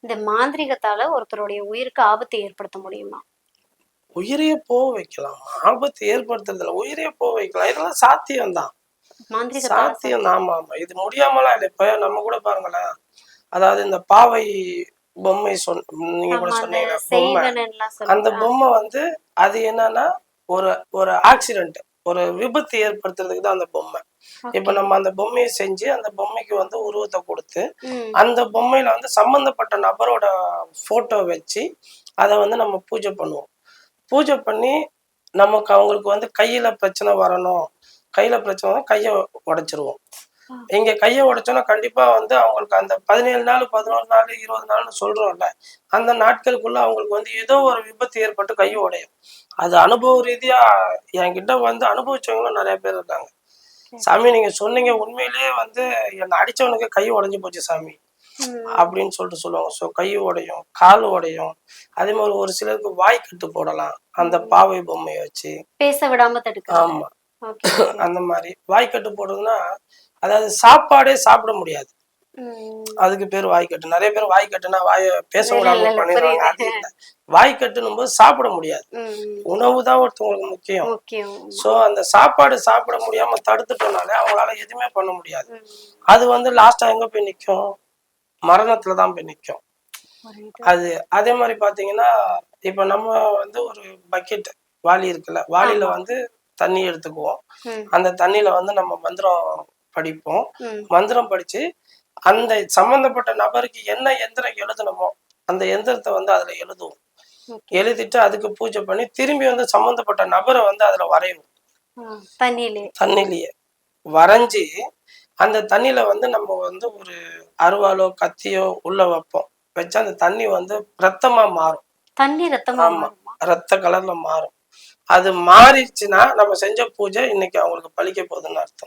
இந்த மாந்திரீகத்தால ஒருத்தருடைய உயிருக்கு ஆபத்தை ஏற்படுத்த முடியுமா? உயிரையே போக வைக்கலாம். ஆபத்து ஏற்படுத்துறதுல உயிரையே போக வைக்கலாம். இதெல்லாம் சாத்தியம் தான். மாந்திரீகத்தால சாத்தியம் தான். ஆமா, ஆமா. இது முடியாமலாம் இல்ல. இப்ப நம்ம கூட பாருங்களேன். அதாவது இந்த பாவை பொம்மை நீங்க கூட ஆமா, அந்த சொன்னீங்கல்ல பொம்மை. செய்வனன்லாம் அந்த சொல்லுவாங்க. பொம்மை வந்து அது என்னன்னா ஒரு ஒரு ஆக்சிடென்ட், ஒரு விபத்து ஏற்படுத்துறதுக்கு தான் அந்த பொம்மை. இப்ப ஓகே. நம்ம அந்த பொம்மையை செஞ்சு அந்த பொம்மைக்கு வந்து உருவத்தை கொடுத்து ம். அந்த பொம்மையில வந்து சம்பந்தப்பட்ட நபரோட போட்டோ வச்சு அதை வந்து நம்ம பூஜை பண்ணுவோம். பூஜை பண்ணி நமக்கு அவங்களுக்கு வந்து கையில பிரச்சனை வரணும், கையில பிரச்சனை வந்தா கையை உடைச்சிருவோம். ஆ. இங்க கையை உடைச்சோன்னா கண்டிப்பா வந்து அவங்களுக்கு அந்த 17 நாள் 11 நாள் 20 நாள்னு சொல்றோம்ல, அந்த நாட்களுக்குள்ள அவங்களுக்கு வந்து ஏதோ ஒரு விபத்து ஏற்பட்டு கை உடையும். அது அனுபவ ரீதியா என்கிட்ட வந்து அனுபவிச்சவங்களும் நிறைய பேர் இருக்காங்க. சாமி நீங்க சொன்னீங்க, உண்மையிலேயே வந்து என்னை அடிச்சவனுக்கு கை உடைஞ்சு போச்சு சாமி ம். அப்படின்னு சொல்லிட்டு சொல்லுவாங்க. ஸோ கை உடையும், கால் உடையும். அதே மாதிரி ஒரு சிலருக்கு வாய் கட்டு போடலாம் அந்த பாவை பொம்மையை வச்சு. பேச விடாம தடுக்கிறது. ஆமா. ஓகே. அந்த மாதிரி வாய்க்கட்டு போடுறதுன்னா, அதாவது சாப்பாடே சாப்பிட முடியாது. ம். அதுக்கு பேர் வாய்க்கட்டு. நிறைய பேர் வாய்க்கட்டுனா வாய பேச இல்ல, விடாம இல்ல, இல்ல, பண்ணிடுவாங்க. அது புரியுது. இல்ல. வாய்க்கட்டுன்னும் போது சாப்பிட முடியாது. ம். உணவு தான் ஒருத்தவங்களுக்கு முக்கியம். முக்கியம். ஸோ அந்த சாப்பாடு சாப்பிட முடியாம தடுத்துட்டோம்னாலே அவங்களால எதுவுமே பண்ண முடியாது. ம். அது வந்து லாஸ்ட்டா எங்க போய் நிக்கும்? மரணத்துல தான் போய் நிக்கும். புரியுது. அது அதே மாதிரி பாத்தீங்கன்னா, இப்ப நம்ம வந்து ஒரு பக்கெட் வாளி இருக்குல்ல, வாளியில ஆமா. வந்து தண்ணி எடுத்துக்குவோம். ம். அந்த தண்ணியில வந்து நம்ம மந்திரம் படிப்போம். ம். மந்திரம் படிச்சு அந்த சம்பந்தப்பட்ட நபருக்கு என்ன எந்திரம் எழுதணுமோ அந்த எந்திரத்தை வந்து அதுல எழுதுவோம். ஓகே. எழுதிட்டு அதுக்கு பூஜை பண்ணி திரும்பி வந்து சம்பந்தப்பட்ட நபரை வந்து அதுல வரைவோம். தண்ணியிலே. தண்ணிலேயே வரைஞ்சி அந்த தண்ணியில வந்து நம்ம வந்து ஒரு அருவாளோ கத்தியோ உள்ள வைப்போம். வச்சா அந்த தண்ணி வந்து ரத்தமா மாறும். தண்ணி ரத்தமா ஆமா, மாறுமா? ரத்த கலர்ல மாறும். அது மாறிடுச்சுன்னா நம்ம செஞ்ச பூஜை இன்னைக்கு அவங்களுக்கு பலிக்க போகுதுன்னு அர்த்தம்.